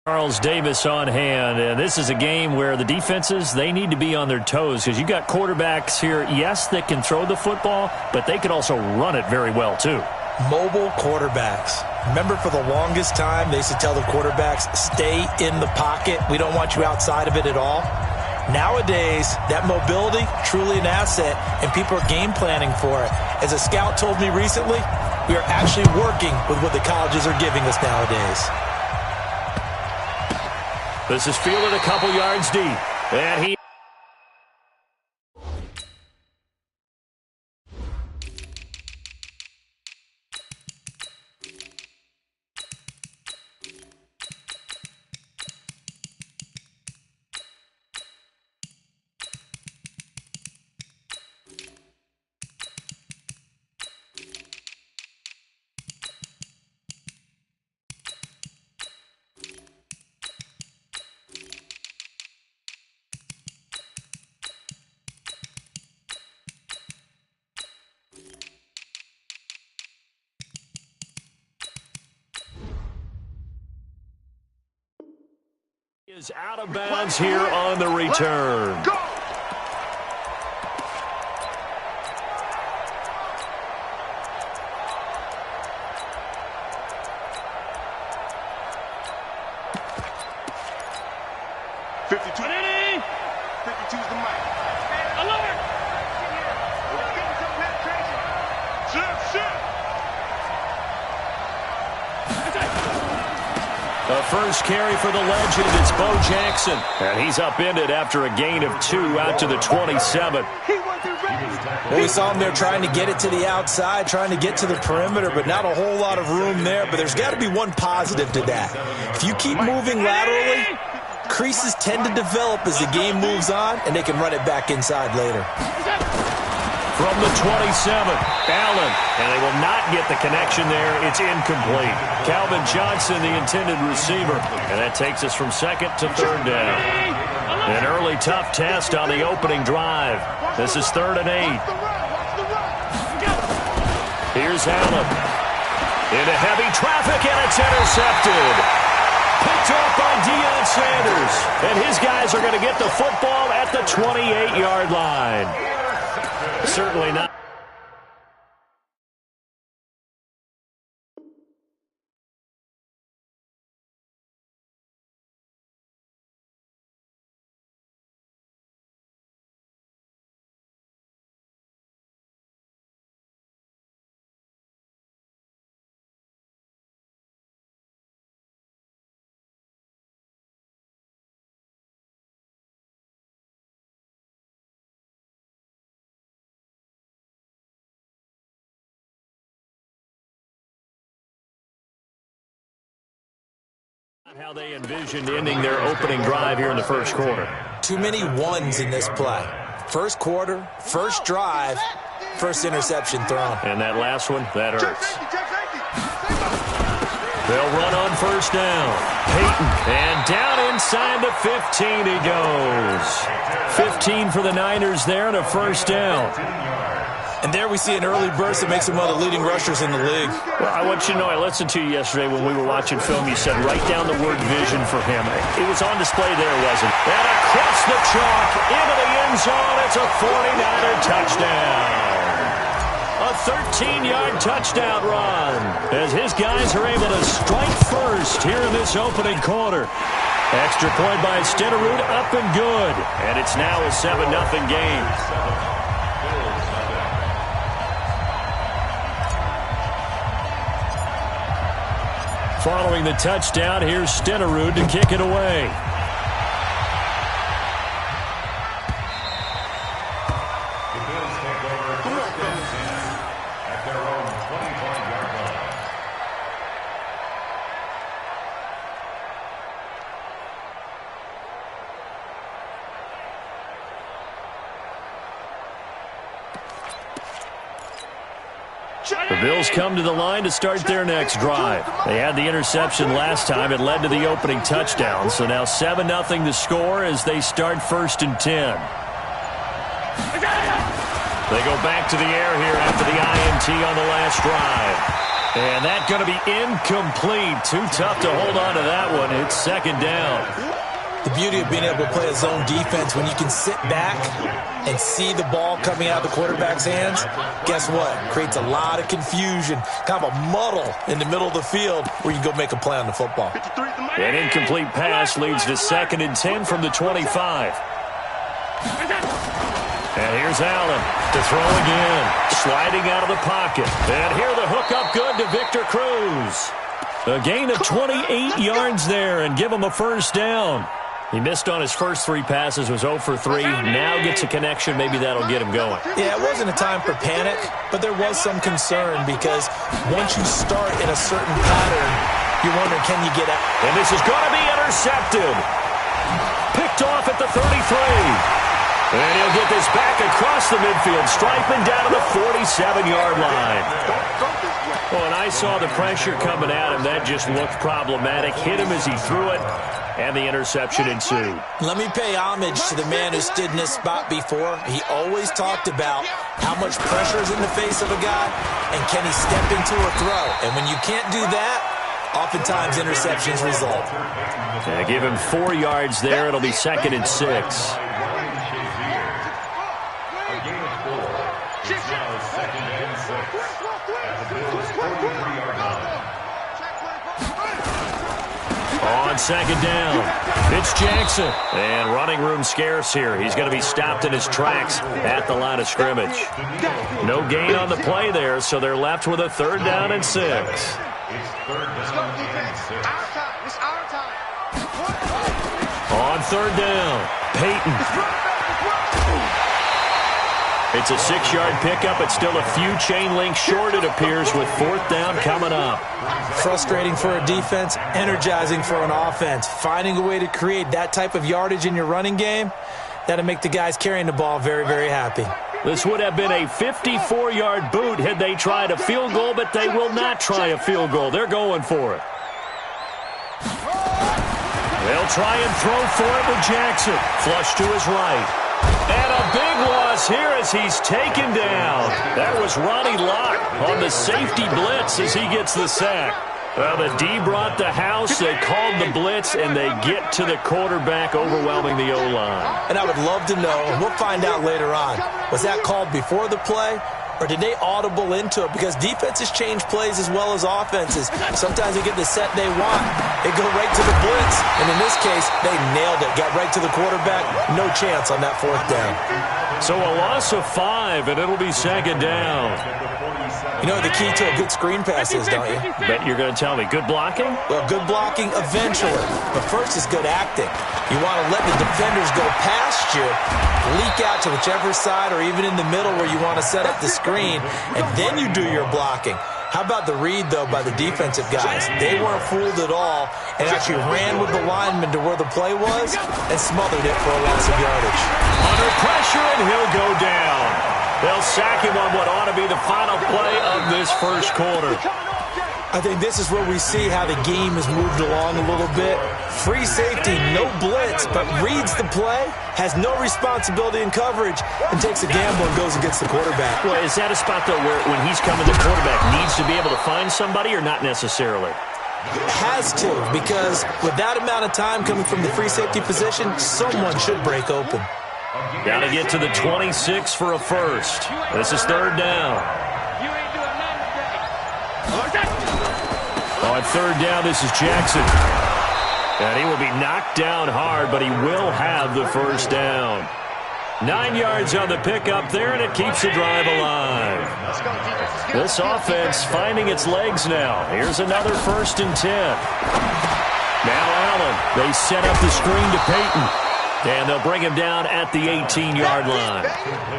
Charles Davis on hand, and this is a game where the defenses, they need to be on their toes because you got quarterbacks here, yes, that can throw the football, but they can also run it very well too. Mobile quarterbacks. Remember, for the longest time, they used to tell the quarterbacks, stay in the pocket. We don't want you outside of it at all. Nowadays, that mobility, truly an asset, and people are game planning for it. As a scout told me recently, we are actually working with what the colleges are giving us nowadays. This is fielded a couple yards deep. And he... is out of bounds here on the return. Go! First carry for the legend, it's Bo Jackson. And he's upended after a gain of 2 out to the 27. Well, we saw him there trying to get it to the outside, trying to get to the perimeter, but not a whole lot of room there. But there's got to be one positive to that. If you keep moving laterally, creases tend to develop as the game moves on, and they can run it back inside later. From the 27, Allen, and they will not get the connection there. It's incomplete. Calvin Johnson, the intended receiver, and that takes us from second to third down. An early tough test on the opening drive. This is 3rd and 8. Here's Allen. Into heavy traffic, and it's intercepted. Picked up by Deion Sanders, and his guys are going to get the football at the 28-yard line. Certainly not. How they envisioned ending their opening drive here in the first quarter. Too many ones in this play. First quarter, first drive, first interception thrown. And that last one, that hurts. They'll run on first down. Peyton, and down inside the 15 he goes. 15 for the Niners there and a first down. And there we see an early burst that makes him one of the leading rushers in the league. Well, I want you to know, I listened to you yesterday when we were watching film. You said write down the word vision for him. It was on display there, wasn't it? And across the chalk, into the end zone. It's a 49er touchdown. A 13-yard touchdown run as his guys are able to strike first here in this opening quarter. Extra point by Stenerud, up and good. And it's now a 7-0 game. Following the touchdown, here's Stenerud to kick it away. The Bills take over first and 10 at their own 25-yard line. The Bills come to the line to start their next drive. They had the interception last time. It led to the opening touchdown. So now 7-0 to score as they start 1st and 10. They go back to the air here after the INT on the last drive. And that's going to be incomplete. Too tough to hold on to that one. It's second down. The beauty of being able to play a zone defense, when you can sit back and see the ball coming out of the quarterback's hands, guess what? Creates a lot of confusion, kind of a muddle in the middle of the field where you go make a play on the football. An incomplete pass leads to 2nd and 10 from the 25. And here's Allen to throw again. Sliding out of the pocket. And here the hook up good to Victor Cruz. A gain of 28 yards there and give him a first down. He missed on his first 3 passes, was 0 for 3. Now gets a connection. Maybe that'll get him going. Yeah, it wasn't a time for panic, but there was some concern because once you start in a certain pattern, you're wondering, can you get out? And this is going to be intercepted. Picked off at the 33. And he'll get this back across the midfield, striping down to the 47-yard line. Well, and I saw the pressure coming at him. That just looked problematic. Hit him as he threw it, and the interception ensued. Let me pay homage to the man who stood in this spot before. He always talked about how much pressure is in the face of a guy, and can he step into a throw. And when you can't do that, oftentimes interceptions result. Yeah, give him 4 yards there. It'll be 2nd and 6. On 2nd down, it's Jackson. And running room scarce here. He's going to be stopped in his tracks at the line of scrimmage. No gain on the play there, so they're left with a 3rd down and 6. On 3rd down, Peyton. It's a 6-yard pickup. It's still a few chain links short, it appears, with 4th down coming up. Frustrating for a defense, energizing for an offense. Finding a way to create that type of yardage in your running game, that'll make the guys carrying the ball very, very happy. This would have been a 54-yard boot had they tried a field goal, but they will not try a field goal. They're going for it. They'll try and throw for it with Jackson. Flush to his right. And a big loss here as he's taken down. That was Ronnie Lott on the safety blitz as he gets the sack. Well, the D brought the house. They called the blitz, and they get to the quarterback, overwhelming the O-line. And I would love to know, and we'll find out later on, was that called before the play? Or did they audible into it? Because defenses change plays as well as offenses. Sometimes they get the set they want. They go right to the blitz. And in this case, they nailed it. Got right to the quarterback. No chance on that 4th down. So a loss of 5, and it'll be 2nd down. You know what the key to a good screen pass is, don't you? Bet you're going to tell me. Good blocking? Well, good blocking eventually. But first is good acting. You want to let the defenders go past you, leak out to whichever side or even in the middle where you want to set up the screen, and then you do your blocking. How about the read, though, by the defensive guys? They weren't fooled at all and actually ran with the lineman to where the play was and smothered it for a loss of yardage. Under pressure, and he'll go down. They'll sack him on what ought to be the final play of this first quarter. I think this is where we see how the game has moved along a little bit. Free safety, no blitz, but reads the play, has no responsibility in coverage, and takes a gamble and goes against the quarterback. Well, is that a spot, though, where when he's coming, the quarterback needs to be able to find somebody or not necessarily? Has to, because with that amount of time coming from the free safety position, someone should break open. Got to get to the 26 for a first. This is 3rd down. On 3rd down, this is Jackson. And he will be knocked down hard, but he will have the first down. 9 yards on the pickup there, and it keeps the drive alive. This offense finding its legs now. Here's another 1st and 10. Now Allen, they set up the screen to Peyton. And they'll bring him down at the 18-yard line.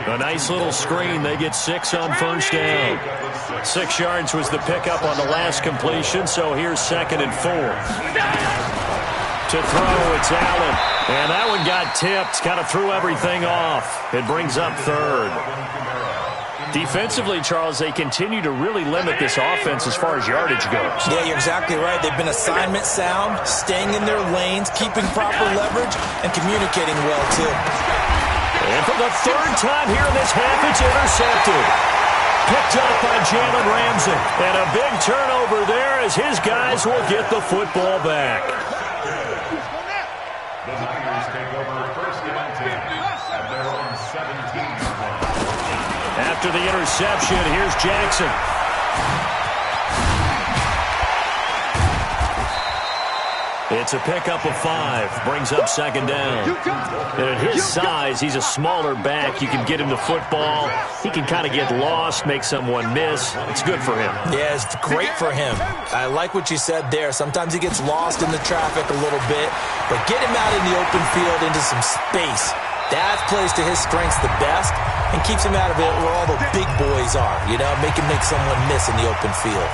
A nice little screen. They get 6 on 1st down. 6 yards was the pickup on the last completion, so here's 2nd and 4. To throw, it's Allen. And that one got tipped, kind of threw everything off. It brings up 3rd. Defensively, Charles, they continue to really limit this offense as far as yardage goes. Yeah, you're exactly right. They've been assignment sound, staying in their lanes, keeping proper leverage, and communicating well, too. And for the 3rd time here in this half, it's intercepted. Picked up by Jalen Ramsey. And a big turnover there as his guys will get the football back. The Niners take over first and 10 at their own 17-yard line. After the interception, here's Jackson. It's a pickup of 5. Brings up second down. And at his size, he's a smaller back. You can get him the football. He can kind of get lost, make someone miss. It's good for him. Yeah, it's great for him. I like what you said there. Sometimes he gets lost in the traffic a little bit, but get him out in the open field into some space. That plays to his strengths the best and keeps him out of it where all the big boys are, you know, make him make someone miss in the open field.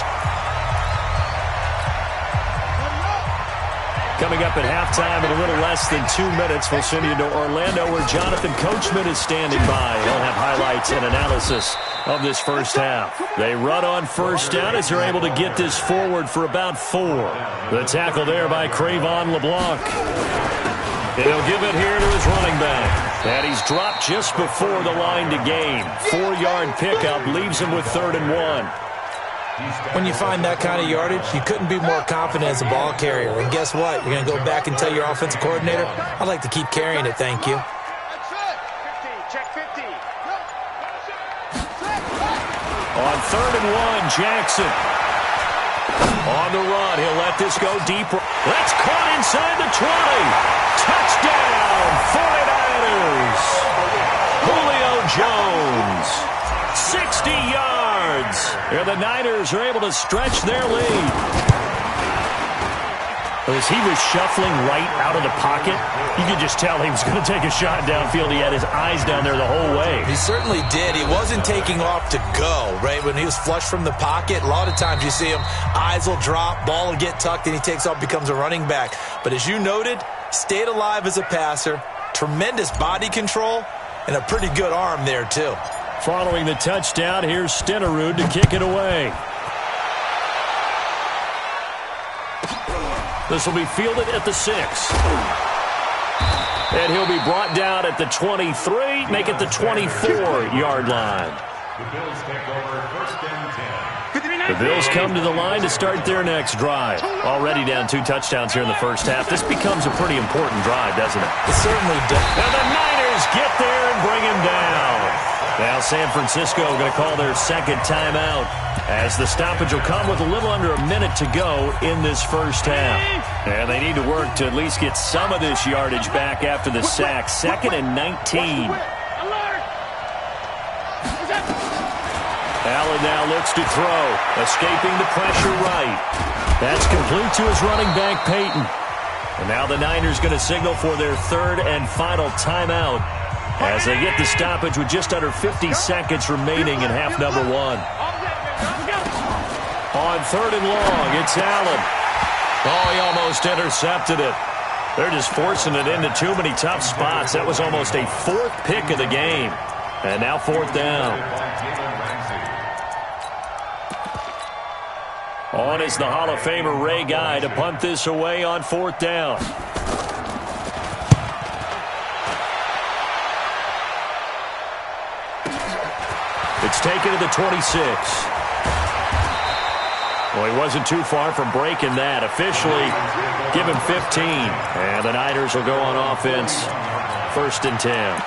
Coming up at halftime in a little less than 2 minutes, we'll send you to Orlando where Jonathan Coachman is standing by. He'll have highlights and analysis of this first half. They run on first down as they're able to get this forward for about 4. The tackle there by Crayvon LeBlanc. And he'll give it here to his running back. And he's dropped just before the line to gain. 4-yard pickup leaves him with 3rd and 1. When you find that kind of yardage, you couldn't be more confident as a ball carrier. And guess what? You're going to go back and tell your offensive coordinator, I'd like to keep carrying it, thank you. Check 50. On 3rd and 1, Jackson. On the run, he'll let this go deep. That's caught inside the 20. Touchdown, 49ers. Julio Jones, 60 yards. And the Niners are able to stretch their lead. As he was shuffling right out of the pocket, you could just tell he was going to take a shot downfield. He had his eyes down there the whole way. He certainly did. He wasn't taking off to go, right? When he was flush from the pocket, a lot of times you see him, eyes will drop, ball will get tucked, and he takes off, becomes a running back. But as you noted, stayed alive as a passer, tremendous body control, and a pretty good arm there, too. Following the touchdown, here's Stenerud to kick it away. This will be fielded at the 6. And he'll be brought down at the 23, make it the 24-yard line. The Bills take over first and 10. The Bills come to the line to start their next drive. Already down 2 touchdowns here in the first half. This becomes a pretty important drive, doesn't it? It certainly does. And the Niners get there and bring him down. Now San Francisco going to call their second timeout as the stoppage will come with a little under a minute to go in this first half. And they need to work to at least get some of this yardage back after the sack. 2nd and 19. Allen now looks to throw, escaping the pressure right. That's complete to his running back, Peyton. And now the Niners going to signal for their 3rd and final timeout as they get the stoppage with just under 50 seconds remaining in half number 1. On 3rd and long, it's Allen. Oh, he almost intercepted it. They're just forcing it into too many tough spots. That was almost a 4th pick of the game. And now 4th down. On is the Hall of Famer Ray Guy to punt this away on 4th down. It's taken to the 26. Well, he wasn't too far from breaking that. Officially, give him 15. And the Niners will go on offense. 1st and 10.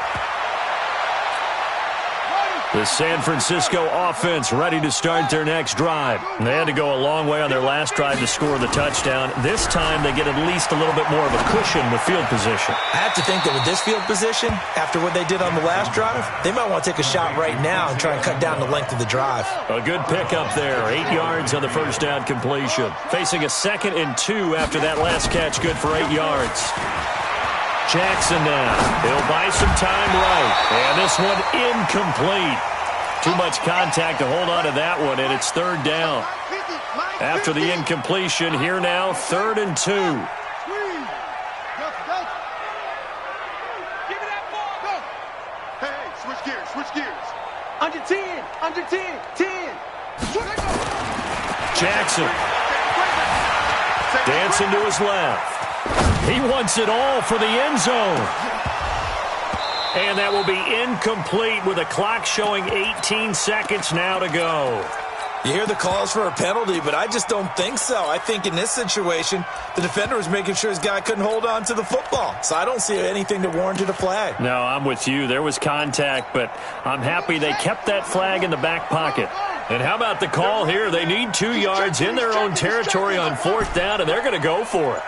The San Francisco offense ready to start their next drive. They had to go a long way on their last drive to score the touchdown. This time they get at least a little bit more of a cushion with field position. I have to think that with this field position, after what they did on the last drive, they might want to take a shot right now and try and cut down the length of the drive. A good pickup there. 8 yards on the first down completion. Facing a 2nd and 2 after that last catch. Good for 8 yards. Jackson now. He'll buy some time right. And this one incomplete. Too much contact to hold on to that one, and it's 3rd down. After the incompletion, here now, 3rd and 2. Give me that ball. Go. Hey, switch gears. Under 10. 10. Jackson. Dancing to his left. He wants it all for the end zone. And that will be incomplete with the clock showing 18 seconds now to go. You hear the calls for a penalty, but I just don't think so. I think in this situation, the defender was making sure his guy couldn't hold on to the football. So I don't see anything that warranted a flag. No, I'm with you. There was contact, but I'm happy they kept that flag in the back pocket. And how about the call here? They need 2 yards in their own territory on 4th down, and they're going to go for it.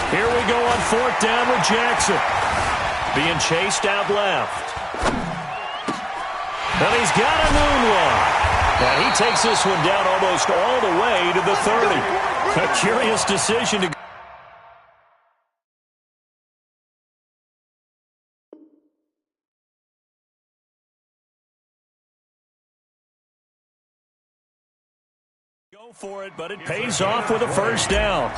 Here we go on 4th down with Jackson. Being chased out left. And he's got a moonwalk. And he takes this one down almost all the way to the 30. A curious decision to go for it, but it pays off with a first down.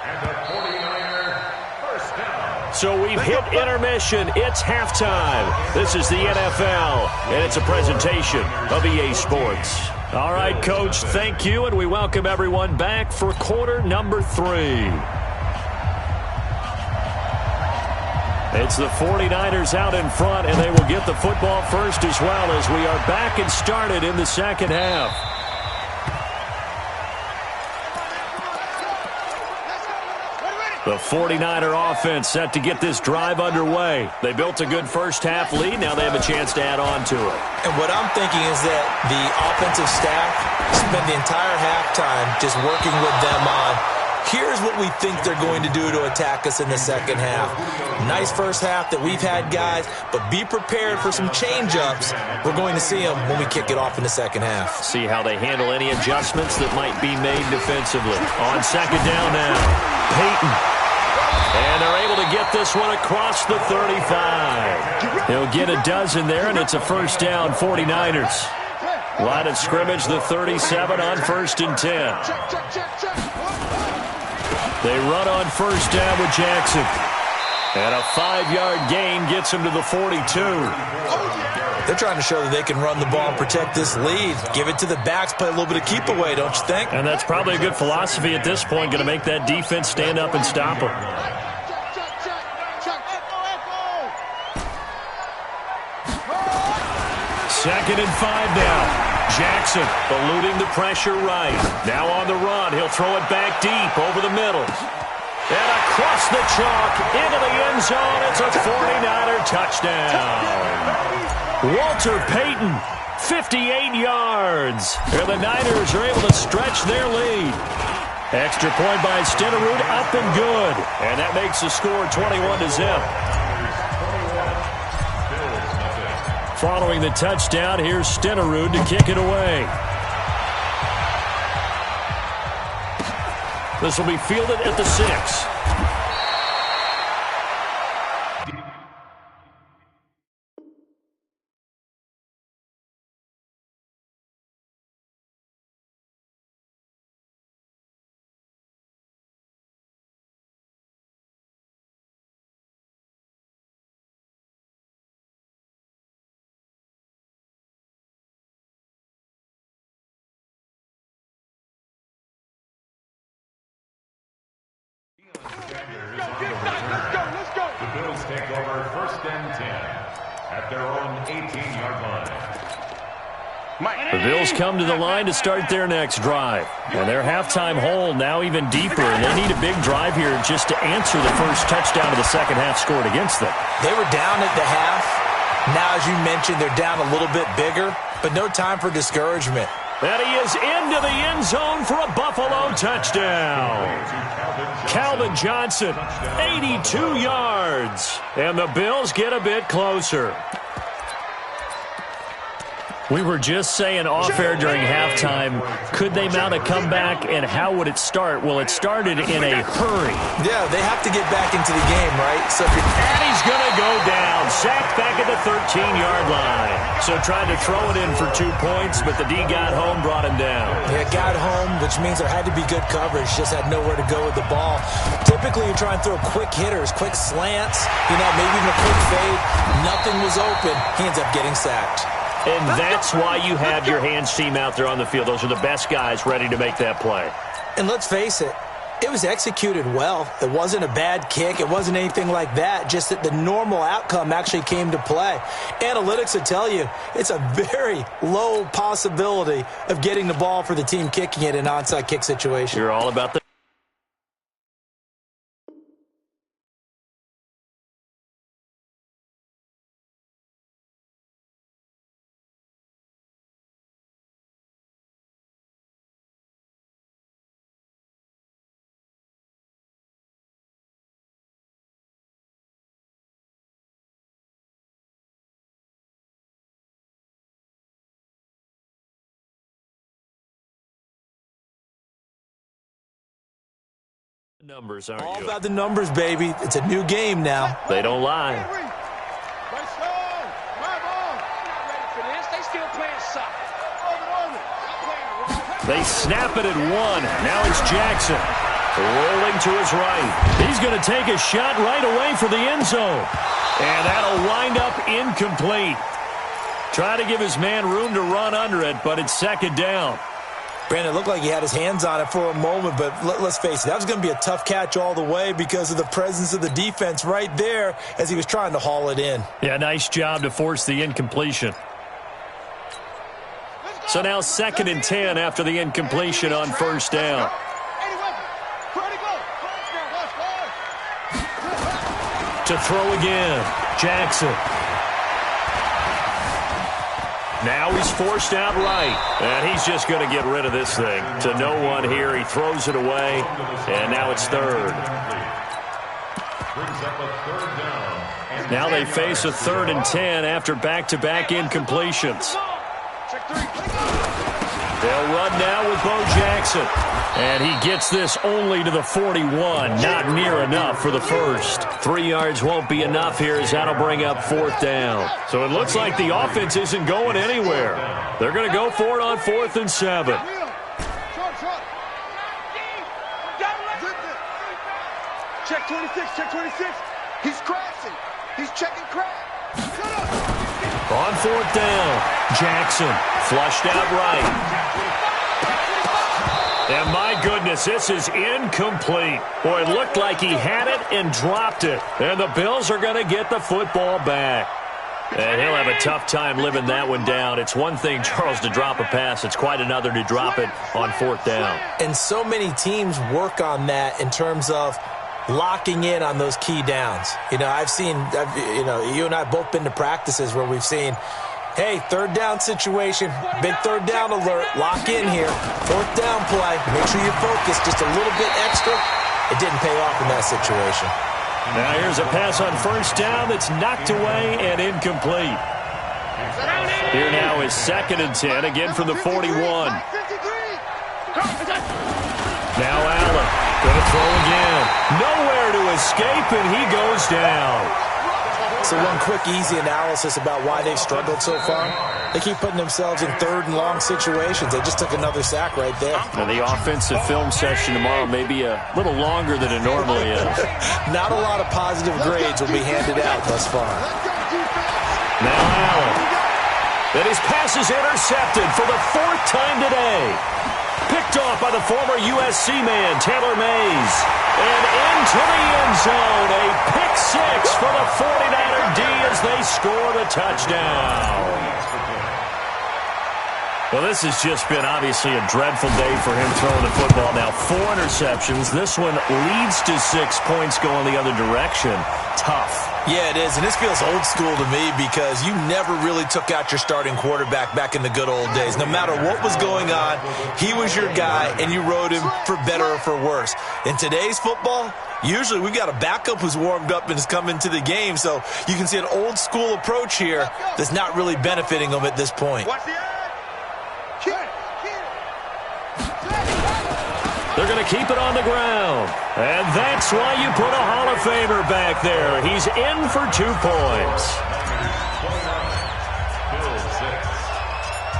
And the 49er first down. So we've hit intermission. It's halftime. This is the NFL, and it's a presentation of EA Sports. All right, Coach, thank you, and we welcome everyone back for quarter number 3. It's the 49ers out in front, and they will get the football first as well as we are back and started in the second half. The 49er offense set to get this drive underway. They built a good first-half lead. Now they have a chance to add on to it. And what I'm thinking is that the offensive staff spent the entire halftime just working with them on, here's what we think they're going to do to attack us in the second half. Nice first half that we've had, guys, but be prepared for some change-ups. We're going to see them when we kick it off in the second half. See how they handle any adjustments that might be made defensively. On second down now, Peyton. And they're able to get this one across the 35. He'll get a dozen there, and it's a first down, 49ers. Line of scrimmage, the 37 on 1st and 10. They run on first down with Jackson. And a 5-yard gain gets him to the 42. They're trying to show that they can run the ball and protect this lead. Give it to the backs, play a little bit of keep away, don't you think? And that's probably a good philosophy at this point, going to make that defense stand up and stop them. Second and 5 now. Jackson eluding the pressure right. Now on the run. He'll throw it back deep over the middle. And across the chalk into the end zone. It's a 49er touchdown. Walter Payton, 58 yards. And the Niners are able to stretch their lead. Extra point by Stenerud, up and good. And that makes the score 21-0. Following the touchdown, here's Stenerud to kick it away. This will be fielded at the 6. Let's go. The Bills take over 1st and 10 at their own 18-yard line. The Bills come to the line to start their next drive. And their halftime hole now even deeper, and they need a big drive here just to answer the first touchdown of the second half scored against them. They were down at the half. Now, as you mentioned, they're down a little bit bigger, but no time for discouragement. And he is into the end zone for a Buffalo touchdown. Calvin Johnson, 82 yards. And the Bills get a bit closer. We were just saying off-air during halftime, could they mount a comeback, and how would it start? Well, it started in a hurry. Yeah, they have to get back into the game, right? So and he's going to go down, sacked back at the 13-yard line. So trying to throw it in for 2 points, but the D got home, brought him down. Yeah, got home, which means there had to be good coverage, just had nowhere to go with the ball. Typically, you're trying to throw quick hitters, quick slants, maybe even a quick fade. Nothing was open. He ends up getting sacked. And that's why you have your hands team out there on the field. Those are the best guys ready to make that play. And let's face it, It was executed well. It wasn't a bad kick. It wasn't anything like that. Just that the normal outcome actually came to play. Analytics will tell you it's a very low possibility of getting the ball for the team kicking it in an onside kick situation. You're all about the numbers, aren't All you? about the numbers, baby. It's a new game now. They don't lie. They snap it at one. Now it's Jackson. Rolling to his right. He's going to take a shot right away for the end zone. And that'll wind up incomplete. Trying to give his man room to run under it, but it's second down. Brandon, it looked like he had his hands on it for a moment, but let's face it, that was going to be a tough catch all the way because of the presence of the defense right there as he was trying to haul it in. Yeah, nice job to force the incompletion. So now 2nd and 10 after the incompletion on first down. To throw again, Jackson. Now he's forced out right, and he's just going to get rid of this thing. To no one here, he throws it away, and now it's third. Now they face a 3rd and 10 after back-to-back incompletions. They'll run now with Bo Jackson. And he gets this only to the 41. Not near enough for the first. 3 yards won't be enough here as that'll bring up 4th down. So it looks like the offense isn't going anywhere. They're going to go for it on 4th and 7. Check 26, check 26. He's crashing. He's checking crash. On 4th down, Jackson flushed out right. And my goodness, this is incomplete. Boy, it looked like he had it and dropped it. And the Bills are going to get the football back. And he'll have a tough time living that one down. It's one thing, Charles, to drop a pass. It's quite another to drop it on 4th down. And so many teams work on that in terms of locking in on those key downs. You know, you and I both been to practices where we've seen, hey, 3rd down situation, big 3rd down alert, lock in here, 4th down play, make sure you focus just a little bit extra. It didn't pay off in that situation. Now here's a pass on 1st down that's knocked away and incomplete. Here now is 2nd and 10, again from the 41. Now Allen, going to throw again. Nowhere to escape, and he goes down. So one quick, easy analysis about why they've struggled so far. They keep putting themselves in 3rd and long situations. They just took another sack right there. Now the offensive film session tomorrow may be a little longer than it normally is. Not a lot of positive grades will be handed out thus far. Now Allen. And his pass is intercepted for the 4th time today. Picked off by the former USC man, Taylor Mays. And into the end zone, a pick 6 for the 49er D as they score the touchdown. Well, this has just been obviously a dreadful day for him throwing the football. Now 4 interceptions. This one leads to 6 points going the other direction. Tough. Yeah, it is, and this feels old school to me because you never really took out your starting quarterback back in the good old days. No matter what was going on, he was your guy, and you rode him for better or for worse. In today's football, usually we've got a backup who's warmed up and has come into the game, so you can see an old school approach here that's not really benefiting them at this point. They're going to keep it on the ground. And that's why you put a Hall of Famer back there. He's in for 2 points.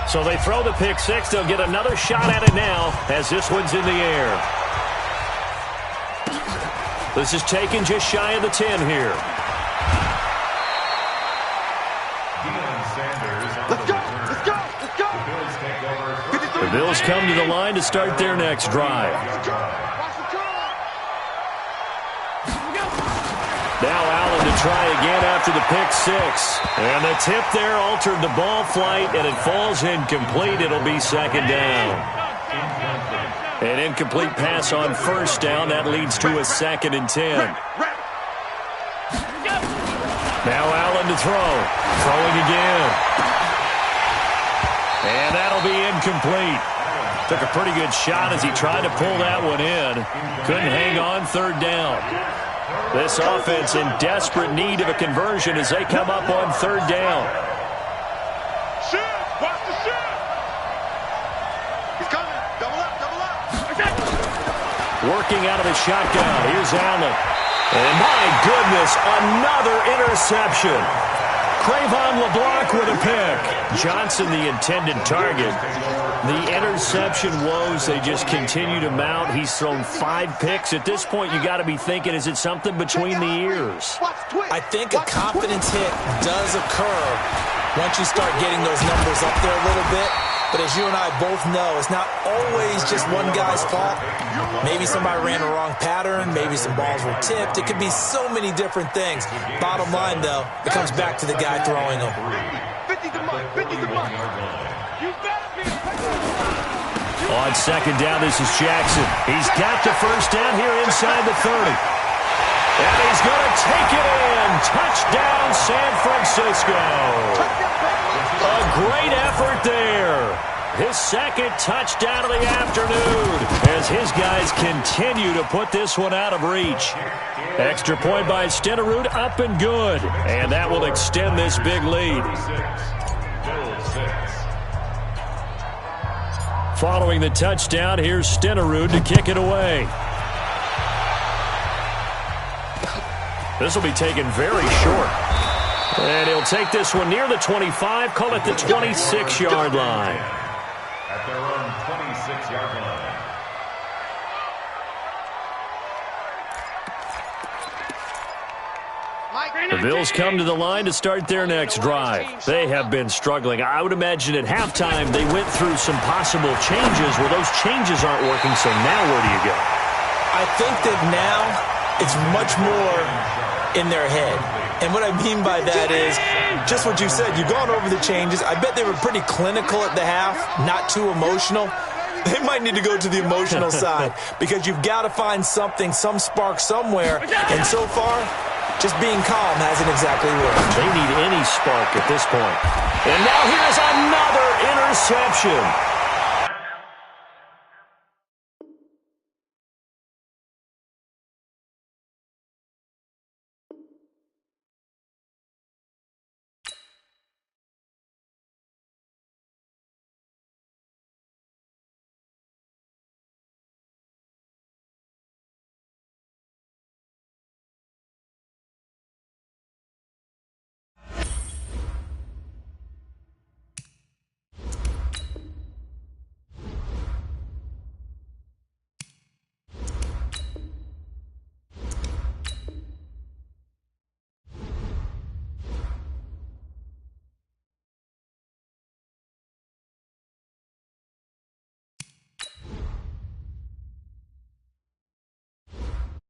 So they throw the pick 6. They'll get another shot at it now as this one's in the air. This is taken just shy of the 10 here. Let's go, let's go, let's go. The Bills come to the line to start their next drive. Now Allen to try again after the pick six. And the tip there altered the ball flight, and it falls incomplete. It'll be second down. An incomplete pass on first down. That leads to a 2nd and 10. Now Allen to throw. Throwing again. And that'll be incomplete. Took a pretty good shot as he tried to pull that one in. Couldn't hang on, third down. This offense in desperate need of a conversion as they come up on third down. Watch the shot. He's coming. Double up, double up. Working out of the shotgun. Here's Allen. And my goodness, another interception. Cre'Von LeBlanc with a pick. Johnson, the intended target. The interception woes, they just continue to mount. He's thrown 5 picks. At this point, you got to be thinking, is it something between the ears? I think a confidence hit does occur once you start getting those numbers up there a little bit. But as you and I both know, it's not always just one guy's fault. Maybe somebody ran a wrong pattern. Maybe some balls were tipped. It could be so many different things. Bottom line, though, it comes back to the guy throwing them. 50 to mark, 50 to mark. You better be On second down, this is Jackson. He's got the first down here inside the 30. And he's going to take it in. Touchdown, San Francisco. A great effort there. His second touchdown of the afternoon as his guys continue to put this one out of reach. Extra point by Stenerud, up and good. And that will extend this big lead. Following the touchdown, here's Stenerud to kick it away. This will be taken very short. And he'll take this one near the 25, call it the 26-yard line. At their own 26-yard line. The Bills come to the line to start their next drive. They have been struggling. I would imagine at halftime they went through some possible changes. Well, those changes aren't working, so now where do you go? I think that now it's much more in their head. And what I mean by that is just what you said. You've gone over the changes. I bet they were pretty clinical at the half, not too emotional. They might need to go to the emotional side because you've got to find something, some spark somewhere. And so far, just being calm hasn't exactly worked. They need any spark at this point. And now here's another interception.